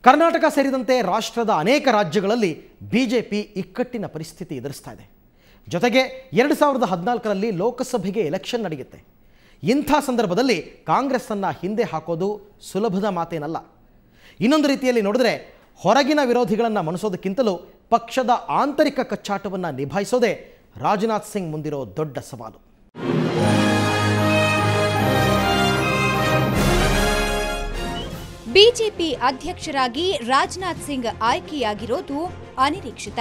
ಕರ್ನಾಟಕ ಸೇರಿದಂತೆ ರಾಷ್ಟ್ರದ ಅನೇಕ ರಾಜ್ಯಗಳಲ್ಲಿ ಬಿಜೆಪಿ ಇಕ್ಕಟ್ಟಿನ ಪರಿಸ್ಥಿತಿ ಎದುರಿಸ್ತಾ ಇದೆ. ಜೊತೆಗೆ 2014ರಲ್ಲಿ ಲೋಕಸಭೆಗೆ ಎಲೆಕ್ಷನ್ ನಡೆಯುತ್ತೆ. ಇಂಥ ಸಂದರ್ಭದಲ್ಲಿ ಕಾಂಗ್ರೆಸ್ ಅನ್ನು ಹಿಂದೆ ಹಾಕೋದು ಸುಲಭದ ಮಾತೇನಲ್ಲ. ಇನ್ನೊಂದು ರೀತಿಯಲ್ಲಿ ನೋಡಿದ್ರೆ ಹೊರಗಿನ ವಿರೋಧಿಗಳನ್ನು ಮಣಿಸೋದಕ್ಕಿಂತಲೂ ಪಕ್ಷದ ಆಂತರಿಕ ಕಚ್ಚಾಟವನ್ನು ನಿಭಾಯಿಸೋದೇ ರಾಜನಾಥ್ ಸಿಂಗ್ ಮುಂದಿರೋ ದೊಡ್ಡ ಸವಾಲು. ಬಿಜೆಪಿ ಅಧ್ಯಕ್ಷರಾಗಿ ರಾಜನಾಥ್ ಸಿಂಗ್ ಆಯ್ಕೆಯಾಗಿರೋದು ಅನಿರೀಕ್ಷಿತ.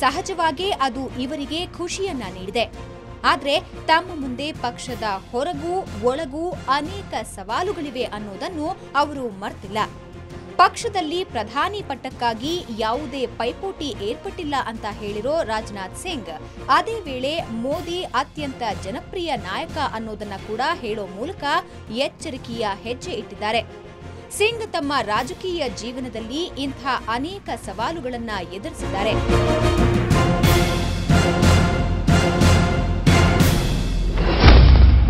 ಸಹಜವಾಗಿ ಅದು ಇವರಿಗೆ ಖುಷಿಯನ್ನ ನೀಡಿದೆ. ಆದರೆ ತಮ್ಮ ಮುಂದೆ ಪಕ್ಷದ ಹೊರಗೂ ಒಳಗೂ ಅನೇಕ ಸವಾಲುಗಳಿವೆ ಅನ್ನೋದನ್ನು ಅವರು ಮರ್ತಿಲ್ಲ. ಪಕ್ಷದಲ್ಲಿ ಪ್ರಧಾನಿ ಪಟ್ಟಕ್ಕಾಗಿ ಯಾವುದೇ ಪೈಪೋಟಿ ಏರ್ಪಟ್ಟಿಲ್ಲ ಅಂತ ಹೇಳಿರೋ ರಾಜನಾಥ್ ಸಿಂಗ್ ಅದೇ ವೇಳೆ ಮೋದಿ ಅತ್ಯಂತ ಜನಪ್ರಿಯ ನಾಯಕ ಅನ್ನೋದನ್ನ ಕೂಡ ಹೇಳೋ ಮೂಲಕ ಎಚ್ಚರಿಕೆಯ ಹೆಜ್ಜೆ ಇಟ್ಟಿದ್ದಾರೆ. ಸಿಂಗ್ ತಮ್ಮ ರಾಜಕೀಯ ಜೀವನದಲ್ಲಿ ಇಂಥ ಅನೇಕ ಸವಾಲುಗಳನ್ನು ಎದುರಿಸಿದ್ದಾರೆ.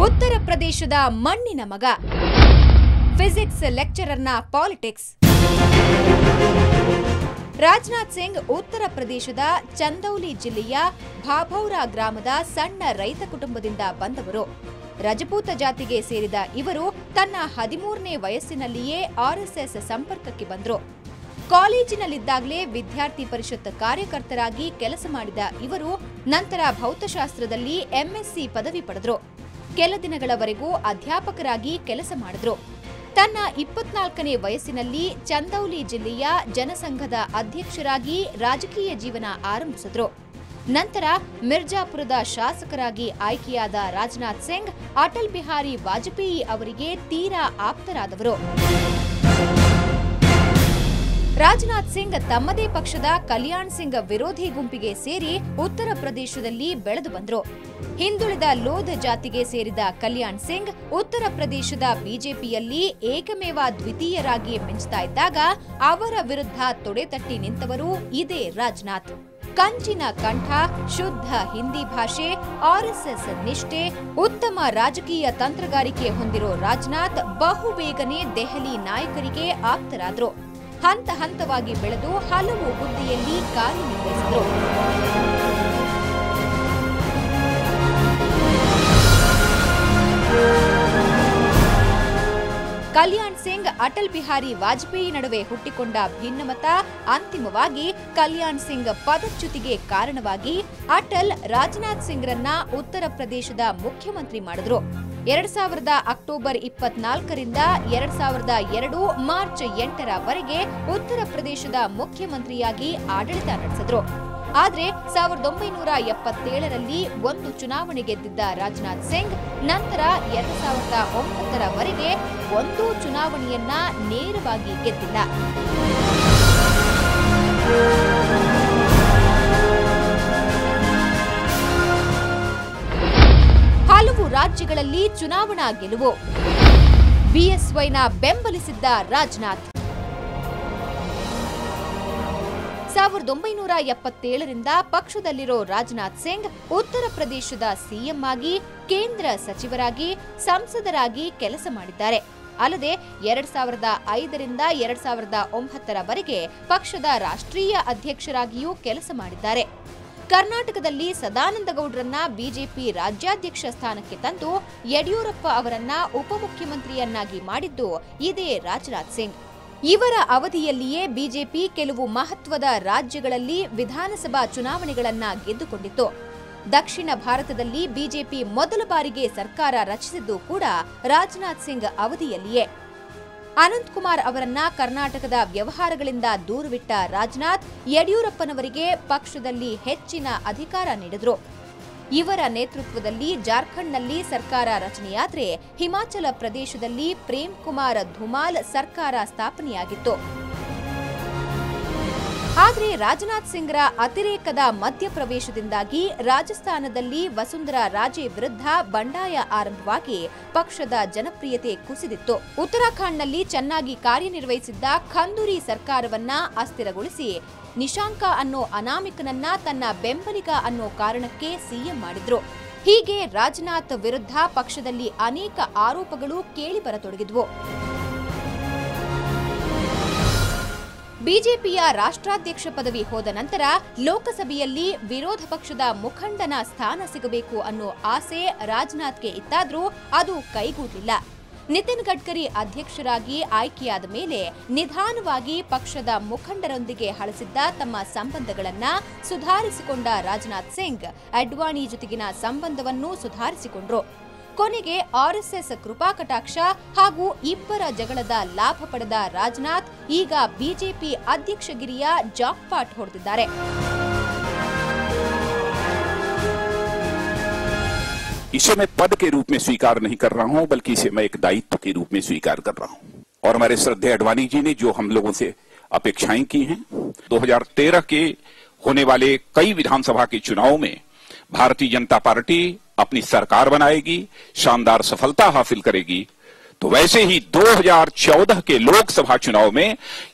ಉತ್ತರ ಪ್ರದೇಶದ ಮಣ್ಣಿನ ಮಗ, ಫಿಸಿಕ್ಸ್ ಲೆಕ್ಚರರ್ನ ಪಾಲಿಟಿಕ್ಸ್. ರಾಜನಾಥ್ ಸಿಂಗ್ ಉತ್ತರ ಪ್ರದೇಶದ ಚಂದೌಲಿ ಜಿಲ್ಲೆಯ ಭಾಭೌರಾ ಗ್ರಾಮದ ಸಣ್ಣ ರೈತ ಕುಟುಂಬದಿಂದ ಬಂದವರು. ರಜಪೂತ ಜಾತಿಗೆ ಸೇರಿದ ಇವರು ತನ್ನ 13ನೇ ವಯಸ್ಸಿನಲ್ಲಿಯೇ ಆರ್ಎಸ್ಎಸ್ ಸಂಪರ್ಕಕ್ಕೆ ಬಂದರು. ಕಾಲೇಜಿನಲ್ಲಿದ್ದಾಗಲೇ ವಿದ್ಯಾರ್ಥಿ ಪರಿಷತ್ ಕಾರ್ಯಕರ್ತರಾಗಿ ಕೆಲಸ ಮಾಡಿದ ಇವರು ನಂತರ ಭೌತಶಾಸ್ತ್ರದಲ್ಲಿ ಎಂಎಸ್ಸಿ ಪದವಿ ಪಡೆದರು. ಕೆಲ ದಿನಗಳವರೆಗೂ ಅಧ್ಯಾಪಕರಾಗಿ ಕೆಲಸ ಮಾಡಿದ್ರು. ತನ್ನ 24ನೇ ವಯಸ್ಸಿನಲ್ಲಿ ಚಂದೌಲಿ ಜಿಲ್ಲೆಯ ಜನಸಂಘದ ಅಧ್ಯಕ್ಷರಾಗಿ ರಾಜಕೀಯ ಜೀವನ ಆರಂಭಿಸಿದ್ರು. ನಂತರ ಮಿರ್ಜಾಪುರದ ಶಾಸಕರಾಗಿ ಆಯ್ಕೆಯಾದ ರಾಜನಾಥ್ ಸಿಂಗ್ ಅಟಲ್ ಬಿಹಾರಿ ವಾಜಪೇಯಿ ಅವರಿಗೆ ತೀರಾ ಆಪ್ತರಾದವರು. ರಾಜನಾಥ್ ಸಿಂಗ್ ತಮ್ಮದೇ ಪಕ್ಷದ ಕಲ್ಯಾಣ್ ಸಿಂಗ್ ವಿರೋಧಿ ಗುಂಪಿಗೆ ಸೇರಿ ಉತ್ತರ ಪ್ರದೇಶದಲ್ಲಿ ಬೆಳೆದು ಬಂದರು. ಹಿಂದುಳಿದ ಲೋಧ ಜಾತಿಗೆ ಸೇರಿದ ಕಲ್ಯಾಣ್ ಸಿಂಗ್ ಉತ್ತರ ಪ್ರದೇಶದ ಬಿಜೆಪಿಯಲ್ಲಿ ಏಕಮೇವ ದ್ವಿತೀಯರಾಗಿ ಮಿಂಚ್ತಾ ಇದ್ದಾಗ ಅವರ ವಿರುದ್ಧ ತೊಡೆತಟ್ಟಿ ನಿಂತವರು ಇದೇ ರಾಜನಾಥ್. ಕಂಚಿನ ಕಂಠ, ಶುದ್ಧ ಹಿಂದಿ ಭಾಷೆ, ಆರ್ಎಸ್ಎಸ್ ನಿಷ್ಠೆ, ಉತ್ತಮ ರಾಜಕೀಯ ತಂತ್ರಗಾರಿಕೆ ಹೊಂದಿರೋ ರಾಜನಾಥ್ ಬಹುಬೇಗನೆ ದೆಹಲಿ ನಾಯಕರಿಗೆ ಆಪ್ತರಾದ್ರು. ಹಂತ ಹಂತವಾಗಿ ಬೆಳೆದು ಹಲವು ಹುದ್ದೆಯಲ್ಲಿ ಕಾರ್ಯನಿರ್ವಹಿಸಿದ್ರು. ಕಲ್ಯಾಣ್ ಸಿಂಗ್ ಅಟಲ್ ಬಿಹಾರಿ ವಾಜಪೇಯಿ ನಡುವೆ ಹುಟ್ಟಿಕೊಂಡ ಭಿನ್ನಮತ ಅಂತಿಮವಾಗಿ ಕಲ್ಯಾಣ್ ಸಿಂಗ್ ಪದಚ್ಯುತಿಗೆ ಕಾರಣವಾಗಿ ಅಟಲ್ ರಾಜನಾಥ್ ಸಿಂಗ್ರನ್ನ ಉತ್ತರ ಪ್ರದೇಶದ ಮುಖ್ಯಮಂತ್ರಿ ಮಾಡಿದ್ರು. 2000 ಅಕ್ಟೋಬರ್ 24ರಿಂದ 2002 ಮಾರ್ಚ್ 8ರವರೆಗೆ ಉತ್ತರ ಪ್ರದೇಶದ ಮುಖ್ಯಮಂತ್ರಿಯಾಗಿ ಆಡಳಿತ ನಡೆಸಿದ್ರು. ಆದರೆ 1977ರಲ್ಲಿ ಒಂದು ಚುನಾವಣೆ ಗೆದ್ದಿದ್ದ ರಾಜನಾಥ್ ಸಿಂಗ್ ನಂತರ 2009ರವರೆಗೆ ಒಂದೂ ಚುನಾವಣೆಯನ್ನ ನೇರವಾಗಿ ಗೆದ್ದಿಲ್ಲ. ಹಲವು ರಾಜ್ಯಗಳಲ್ಲಿ ಚುನಾವಣಾ ಗೆಲುವು. ಬಿಎಸ್ವೈನ ಬೆಂಬಲಿಸಿದ್ದ ರಾಜನಾಥ್ 1977ರಿಂದ ಪಕ್ಷದಲ್ಲಿರೋ ರಾಜನಾಥ್ ಸಿಂಗ್ ಉತ್ತರ ಪ್ರದೇಶದ ಸಿಎಂ ಆಗಿ, ಕೇಂದ್ರ ಸಚಿವರಾಗಿ, ಸಂಸದರಾಗಿ ಕೆಲಸ ಮಾಡಿದ್ದಾರೆ. ಅಲ್ಲದೆ 2005ರಿಂದ 2009ರವರೆಗೆ ಪಕ್ಷದ ರಾಷ್ಟ್ರೀಯ ಅಧ್ಯಕ್ಷರಾಗಿಯೂ ಕೆಲಸ ಮಾಡಿದ್ದಾರೆ. ಕರ್ನಾಟಕದಲ್ಲಿ ಸದಾನಂದಗೌಡರನ್ನ ಬಿಜೆಪಿ ರಾಜ್ಯಾಧ್ಯಕ್ಷ ಸ್ಥಾನಕ್ಕೆ ತಂದು ಯಡಿಯೂರಪ್ಪ ಅವರನ್ನ ಉಪಮುಖ್ಯಮಂತ್ರಿಯನ್ನಾಗಿ ಮಾಡಿದ್ದು ಇದೇ ರಾಜನಾಥ್ ಸಿಂಗ್. ಇವರ ಅವಧಿಯಲ್ಲಿಯೇ ಬಿಜೆಪಿ ಕೆಲವು ಮಹತ್ವದ ರಾಜ್ಯಗಳಲ್ಲಿ ವಿಧಾನಸಭಾ ಚುನಾವಣೆಗಳನ್ನ ಗೆದ್ದುಕೊಂಡಿತ್ತು. ದಕ್ಷಿಣ ಭಾರತದಲ್ಲಿ ಬಿಜೆಪಿ ಮೊದಲ ಬಾರಿಗೆ ಸರ್ಕಾರ ರಚಿಸಿದ್ದು ಕೂಡ ರಾಜನಾಥ್ ಸಿಂಗ್ ಅವಧಿಯಲ್ಲಿಯೇ. ಅನಂತಕುಮಾರ್ ಅವರನ್ನ ಕರ್ನಾಟಕದ ವ್ಯವಹಾರಗಳಿಂದ ದೂರವಿಟ್ಟ ರಾಜನಾಥ್ ಯಡಿಯೂರಪ್ಪನವರಿಗೆ ಪಕ್ಷದಲ್ಲಿ ಹೆಚ್ಚಿನ ಅಧಿಕಾರ ನೀಡಿದ್ರು. ಇವರ ನೇತೃತ್ವದಲ್ಲಿ ಜಾರ್ಖಂಡ್ನಲ್ಲಿ ಸರ್ಕಾರ ರಚನೆಯಾದರೆ ಹಿಮಾಚಲ ಪ್ರದೇಶದಲ್ಲಿ ಪ್ರೇಮ್ ಕುಮಾರ್ ಧುಮಾಲ್ ಸರ್ಕಾರ ಸ್ಥಾಪನೆಯಾಗಿತ್ತು. ಆದರೆ ರಾಜನಾಥ್ ಸಿಂಗ್ರ ಅತಿರೇಕದ ಮಧ್ಯಪ್ರವೇಶದಿಂದಾಗಿ ರಾಜಸ್ಥಾನದಲ್ಲಿ ವಸುಂಧರಾ ರಾಜೆ ವಿರುದ್ಧ ಬಂಡಾಯ ಆರಂಭವಾಗಿ ಪಕ್ಷದ ಜನಪ್ರಿಯತೆ ಕುಸಿದಿತ್ತು. ಉತ್ತರಾಖಂಡ್ನಲ್ಲಿ ಚೆನ್ನಾಗಿ ಕಾರ್ಯನಿರ್ವಹಿಸಿದ್ದ ಖಂದೂರಿ ಸರ್ಕಾರವನ್ನ ಅಸ್ಥಿರಗೊಳಿಸಿ ನಿಶಾಂಕ ಅನ್ನೋ ಅನಾಮಿಕನನ್ನ ತನ್ನ ಬೆಂಬಲಿಗ ಅನ್ನೋ ಕಾರಣಕ್ಕೆ ಸಿಎಂ ಮಾಡಿದ್ರು. ಹೀಗೆ ರಾಜನಾಥ್ ವಿರುದ್ಧ ಪಕ್ಷದಲ್ಲಿ ಅನೇಕ ಆರೋಪಗಳು ಕೇಳಿಬರತೊಡಗಿದ್ವು. ಬಿಜೆಪಿಯ ರಾಷ್ಟ್ರಾಧ್ಯಕ್ಷ ಪದವಿ ಹೋದ ನಂತರ ಲೋಕಸಭೆಯಲ್ಲಿ ವಿರೋಧ ಪಕ್ಷದ ಮುಖಂಡನ ಸ್ಥಾನ ಸಿಗಬೇಕು ಅನ್ನೋ ಆಸೆ ರಾಜನಾಥ್ಗೆ ಇತ್ತಾದ್ರೂ ಅದು ಕೈಗೂಡಲಿಲ್ಲ. ನಿತಿನ್ ಗಡ್ಕರಿ ಅಧ್ಯಕ್ಷರಾಗಿ ಆಯ್ಕೆಯಾದ ಮೇಲೆ ನಿಧಾನವಾಗಿ ಪಕ್ಷದ ಮುಖಂಡರೊಂದಿಗೆ ಹಳಸಿದ್ದ ತಮ್ಮ ಸಂಬಂಧಗಳನ್ನ ಸುಧಾರಿಸಿಕೊಂಡ ರಾಜನಾಥ್ ಸಿಂಗ್ ಅಡ್ವಾಣಿ ಜೊತೆಗಿನ ಸಂಬಂಧವನ್ನು ಸುಧಾರಿಸಿಕೊಂಡ್ರು. ಕೊನೆಗೆ ಆರ್ಎಸ್ಎಸ್ ಕೃಪಾ ಕಟಾಕ್ಷ ಹಾಗೂ ಇಬ್ಬರ ಜಗಳದ ಲಾಭ ಪಡೆದ ರಾಜನಾಥ್ ಈಗ ಬಿಜೆಪಿ ಅಧ್ಯಕ್ಷಗಿರಿಯ ಜಾಕ್ಪಾಟ್ ಹೊಡೆದಿದ್ದಾರೆ. इसे मैं पद के रूप में स्वीकार नहीं कर रहा हूं, बल्कि इसे मैं एक दायित्व के रूप में स्वीकार कर रहा हूं। और हमारे श्रद्धेय अडवाणी जी ने जो हम लोगों से अपेक्षाएं की हैं, 2013 के होने वाले कई विधानसभा के चुनाव में भारतीय जनता पार्टी अपनी सरकार बनाएगी, शानदार सफलता हासिल करेगी। तो वैसे ही 2014 के लोकसभा चुनाव में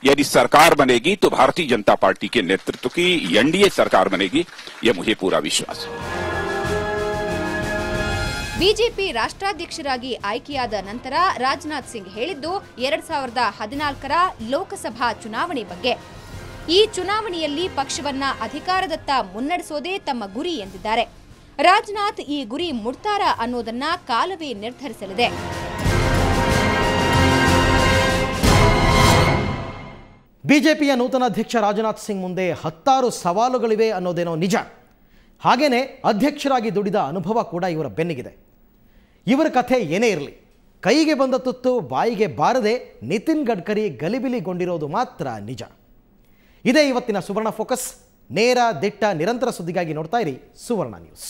यदि सरकार बनेगी तो भारतीय जनता पार्टी के नेतृत्व की एनडीए सरकार बनेगी, यह मुझे पूरा विश्वास है। ಬಿಜೆಪಿ ರಾಷ್ಟ್ರಾಧ್ಯಕ್ಷರಾಗಿ ಆಯ್ಕೆಯಾದ ನಂತರ ರಾಜನಾಥ್ ಸಿಂಗ್ ಹೇಳಿದ್ದು 2014ರ ಲೋಕಸಭಾ ಚುನಾವಣೆ ಬಗ್ಗೆ. ಈ ಚುನಾವಣೆಯಲ್ಲಿ ಪಕ್ಷವನ್ನ ಅಧಿಕಾರದತ್ತ ಮುನ್ನಡೆಸೋದೇ ತಮ್ಮ ಗುರಿ ಎಂದಿದ್ದಾರೆ. ರಾಜನಾಥ್ ಈ ಗುರಿ ಮುಟ್ತಾರಾ ಅನ್ನೋದನ್ನ ಕಾಲವೇ ನಿರ್ಧರಿಸಲಿದೆ. ಬಿಜೆಪಿಯ ನೂತನ ಅಧ್ಯಕ್ಷ ರಾಜನಾಥ್ ಸಿಂಗ್ ಮುಂದೆ 10 ಸವಾಲುಗಳಿವೆ ಅನ್ನೋದೇನೋ ನಿಜ. ಹಾಗೇನೆ ಅಧ್ಯಕ್ಷರಾಗಿ ದುಡಿದ ಅನುಭವ ಕೂಡ ಇವರ ಬೆನ್ನಿಗಿದೆ. ಇವರ ಕಥೆ ಏನೇ ಇರಲಿ, ಕೈಗೆ ಬಂದ ತುತ್ತು ಬಾಯಿಗೆ ಬಾರದೆ ನಿತಿನ್ ಗಡ್ಕರಿ ಗಲಿಬಿಲಿಗೊಂಡಿರೋದು ಮಾತ್ರ ನಿಜ. ಇದೇ ಇವತ್ತಿನ ಸುವರ್ಣ ಫೋಕಸ್. ನೇರ, ದಿಟ್ಟ, ನಿರಂತರ ಸುದ್ದಿಗಾಗಿ ನೋಡ್ತಾ ಇರಿ ಸುವರ್ಣ ನ್ಯೂಸ್.